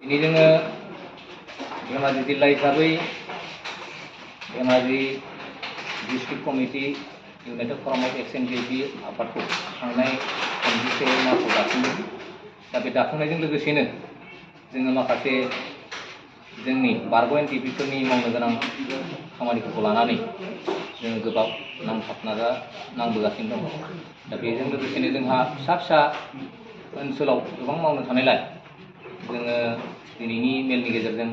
ini जोङो धेमाजि जिल्ला हिसाबै Dhemaji district committee united forum of ex and J आफादखौ थांनाय 26 मार्चआव दाफुंदों। दा बे दाफुंनायजों लोगोसेनो जोङो माखासे जोंनि बारग' एनटिपिफोरनि मावनो गोनां खामानिफोरखौ लानानै जोङो गोबां नांबोगासिनो दङ। दा बेजों लोगोसेनो जोंहा फिसा फिसा ओनसोलाव गोबां मावनो थानायलाय जोङो दिनैनि मेलनि गेजेरजों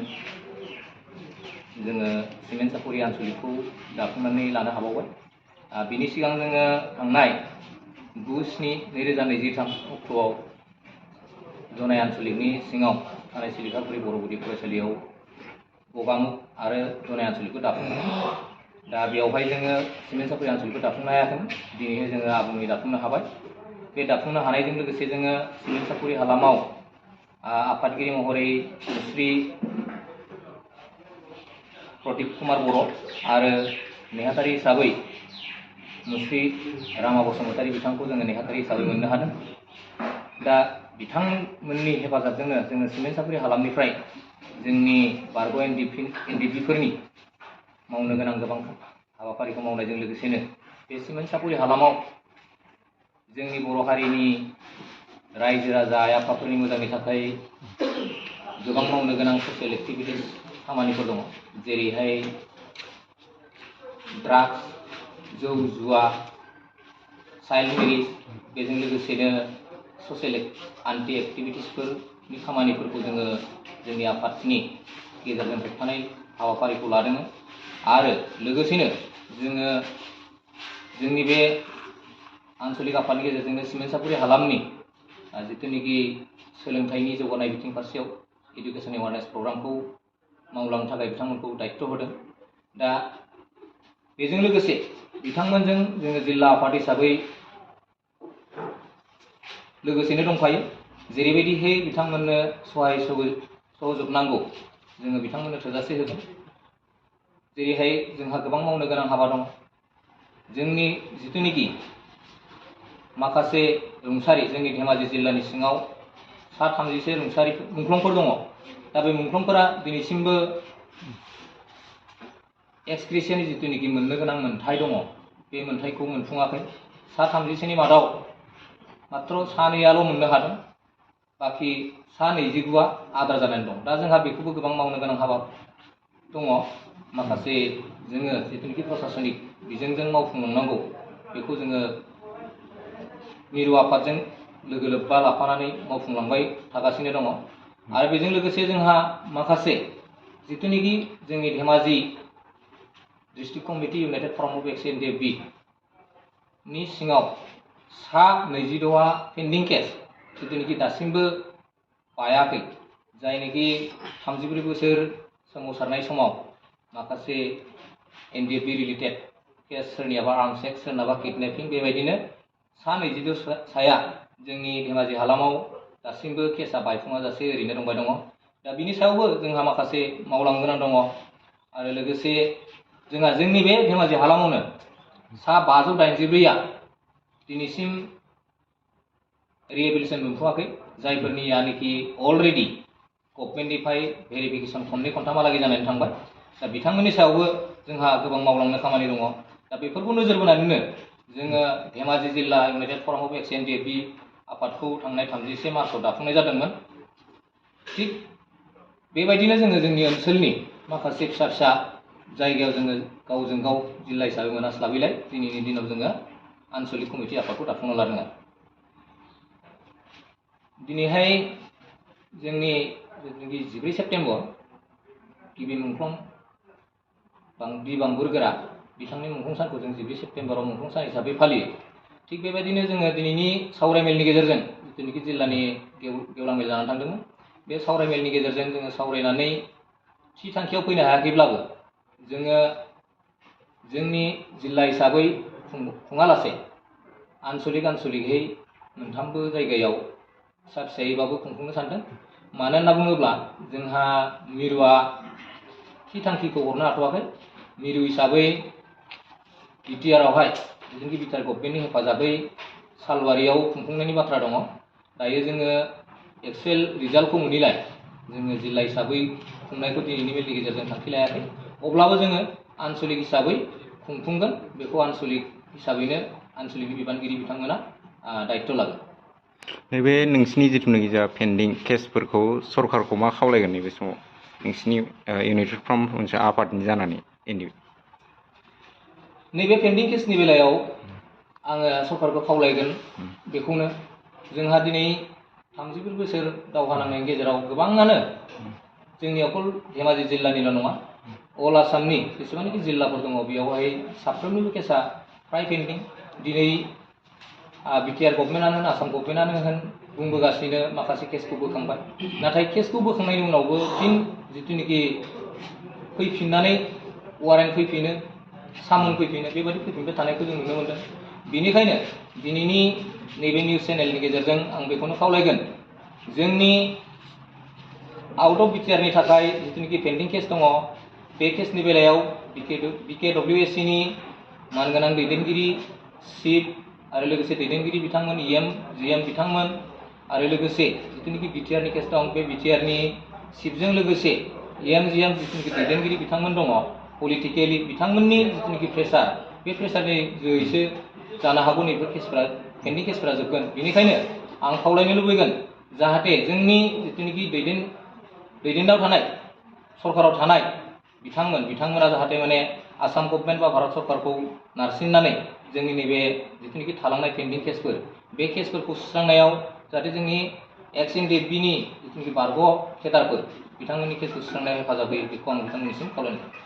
जोङो सिमेन्ट सापरि आनसलिकखौ दाफुंनानै लानो हाबावबाय। बिनि सिगां जोङो थांनाय 9/7/2023 अक्ट'आव जनाय आनसलिकनि सिङाव थानाय सिलिकापुरि बर' गुदि फरायसालियाव गगामुख आरो जनाय आनसलिकखौ दाफुंदों। दा बेवहाय जोङो सिमेन्ट सापरि आनसलिकखौ दाफुंनो हायाखैमोन। दिनैहाय जोङो आबुङै दाफुंनो हाबाय। बे दाफुंनो हानायजों लोगोसे जोङो सिमेन्ट सापरि हालामाव आफादगिरि महरै श्री प्रदीप कुमार बर' आरो नेहाथारि हिसाबै मुस्रि रामा बसुमतारी बिथांखौ जोङो नेहाथारि हिसाबै मोननो हादों। दा बिथांमोननि हेफाजाबजोंनो जोङो सिमेन्ट सापरि हालामनिफ्राय जोंनि बारग' एनडिपिफोरनि मावनो गोनां गोबां हाबाफारिखौ मावनायजों लोगोसेनो बे सिमेन्ट सापरि हालामाव जोंनि बर' हारिनि रायजो राजा आइ आफाफोरनि मोजांनि थाखाय गोबां मावनो गोनां ससियेल एक्टिभिटिस खामानिफोर दङ। जेरैहाय ड्राग्स, जौ जुवा, चाइल्ड मेरिज, बेजों लोगोसेनो ससियेल आन्टि एक्टिभिटिसफोरनि खामानिफोरखौ जोङो जोंनि आफादनि गेजेरजों होबथानाय हाबाफारिखौ लादों। आरो लोगोसेनो जोङो जोंनि बे आनसलिक आफादनि गेजेरजोंनो सिमेन्ट सापरि हालामनि जिथुनिखि सोलोंथाइनि जौगानाय बिथिं फारसेयाव इडुकेसन एवारनेस प्रग्रामखौ मावलांनो थाखाय बिथांमोनखौ दायित्व होदों। दा बेजों लोगोसे बिथांमोनजों जोङो जिल्ला आफाद हिसाबै लोगोसेनो दंफायो। जेरैबायदिहाय बिथांमोननो सहाय सहयोग नांगौ जोङो बिथांमोननो थोजासे होगोन। जेरैहाय जोंहा गोबां मावनो गोनां हाबा दं। जोंनि जिथुनिखि माखासे रुंसारि जोंनि धेमाजि जिल्लानि सिङाव 33 रुंसारि मुंख्लंफोर दङ। दा बे मुंख्लंफोरा दिनैसिमबो एक्सग्रेसियानि जिथुनिखि मोननो गोनां मोन्थाय दङ बे मोन्थायखौ मोनफुङाखै। 33नि मादाव मात्र 2आल' मोननो हादों। बाखि 29आ आद्रा जानानै दं। दा जोंहा बेखौबो गोबां मावनो गोनां हाबा दङ। माखासे जोङो जिथुनिखि प्रसासनिक बिजोंजों मावफुंलांनांगौ बेखौ जोङो मिरु आफादजों लोगो लोब्बा लाफानानै मावफुंलांबाय थागासिनो दङ। आरो बेजों लोगोसे जोंहा माखासे जिथुनिखि जोंनि Dhemaji district committee united forum of ex and J नि सिङाव 26आ पेन्डिं केस जिथुनिखि दासिमबो बायाखै। जायनोखि 34 बोसोर सोमावसारनाय समाव माखासे एनडिएफबि रिलेटेड केस, सोरनियाबा आर्म सेक्स, सोरनाबा किडनेपिं, बेबायदिनो 26 साया जोंनि धेमाजि हालामाव दासिमबो केसा बायफुङाजासे ओरैनो दंबाय दङ। दा बिनि सायावबो जोंहा माखासे मावलांनो गोनां दङ। आरो लोगोसे जोंहा जोंनि बे धेमाजि हालामावनो 584आ दिनैसिम रिहेबिलिटेसन मोनफुङाखै। जायफोरनियानोखि अलरेडि गभर्नमेन्टनिफ्राय भेरिफिकेसन खननै खनथामहालागै जानानै थांबाय। दा बिथांमोननि सायावबो जोंहा गोबां मावलांनो खामानि दङ। दा बेफोरखौ नोजोर बोनानैनो जोङो धेमाजि जिल्ला United forum of ex and J आफादखौ थांनाय 31 मार्चआव दाफुंनाय जादोंमोन। थिग बेबायदिनो जोङो जोंनि ओनसोलनि माखासे फिसा फिसा जायगायाव जोङो गावजों गाव जिल्ला हिसाबै मोनास्लाबैलाय दिनैनि दिनाव जोङो आनसलिक कमिटि आफादखौ दाफुंना लादों। दिनैहाय जोंनि 14 सेप्तेम्बर गिबि मुंख्लं बि बांबुरगोरा बिथांनि मुंख्लं सानखौ जों 14 सेप्तेम्बराव मुंख्लं सान हिसाबै फालियो। थिग बेबायदिनो जोङो दिनैनि सावरायमेलनि गेजेरजों जिथुनिखि जिल्लानि गेवलां मेल जानानै थांदोंमोन बे सावरायमेलनि गेजेरजों जोङो सावरायनानै थि थांखियाव फैनो हायाखैब्लाबो जोङो जोंनि जिल्ला हिसाबै खुङालासे आनसलिकहै मोनथामबो जायगायाव फिसा फिसायैबाबो खुंफुंनो सानदों। मानो होनना बुङोब्ला जोंहा मिरुआ थि थांखिखौ हरनो हाथ'वाखै। मिरु हिसाबै बिटिआरआवहाय जिथुनिखि बिटिआर गभर्नमेन्टनि हेफाजाबै सालबारियाव खुंफुंनायनि बाथ्रा दङ। दायो जोङो एक्सुवेल रिजाल्टखौ मोनैलाय जोङो जिल्ला हिसाबै खुंनायखौ दिनैनि मेलनि गेजेरजों थांखि लायाखै अब्लाबो जोङो आनसलिक हिसाबै खुंफुंगोन बेखौ आनसलिक हिसाबैनो आनसलिकनि बिबानगिरि बिथांमोना दायित्व लागोन। नैबे नोंसिनि जिथुनाखि जा पेन्डिं केसफोरखौ सरकारखौ मा खावलायगोन नैबे समाव नोंसिनि इउनाइटेड फ्रम मोनसे आफादनि जानानै नैबे पेन्डिं केसनि बेलायाव आङो सरकारखौ खावलायगोन बेखौनो जोंहा दिनै 34 बोसोर दावहा नांनायनि गेजेराव गोबाङानो जोंनि अकल धेमाजि जिल्लानिल' नङा अल आसामनि जेसेबांनाखि जिल्लाफोर दङ बेयावहाय साफ्रोमनिबो केसा फ्राय पेन्डिं दिनै बिटिआर गभर्नमेन्टआनो होन आसाम गभर्नमेन्टआनो होन बुंबोगासिनो माखासे केसखौ बोखांबाय नाथाय केसखौ बोखांनायनि उनावबो फिन जिथुनिखि फैफिननानै वारेन्ट फैफिनो सामन फैफिनो बेबायदि फैफिनबाय थानायखौ जों नुनो मोनदों। बेनिखायनो दिनैनि नैबे निउस चेनेलनि गेजेरजों आं बेखौनो खावलायगोन जोंनि आउट अफ बिटिआरनि थाखाय जिथुनिखि पेन्डिं केस दङ बे केसनि बेलायाव BKWSCनि मानगोनां दैदेनगिरि चिफ आरो लोगोसे दैदेनगिरि बिथांमोन EM GM बिथांमोन आरो लोगोसे जिथुनिखि बिटिआरनि केस दं बे बिटिआरनि चिफजों लोगोसे EM GM जिथुनिखि दैदेनगिरि बिथांमोन दङ पलिटिकेलि बिथांमोननि जिथुनिखि प्रेसार बे प्रेसारनि जोहैसो जानो हागौ नैबे केसफोरा पेन्डिं केसफोरा जोबगोन। बेनिखायनो आं खावलायनो लुबैगोन जाहाथे जोंनि जिथुनिखि दैदेननायाव थानाय सरकाराव थानाय बिथांमोना जाहाथे माने आसाम गभर्नमेन्ट बा भारत सरकारखौ नारसिननानै जोंनि नैबे जिथुनिखि थालांनाय पेन्डिं केसफोर बे केसफोरखौ सुस्रांनायाव जाहाथे जोंनि एक्स NDFBनि जिथुनिखि बारग' केडारफोर बिथांमोननि केसखौ सुस्रांनायाव हेफाजाब होयो बेखौ आं बिथांमोननिसिम खावलायनाय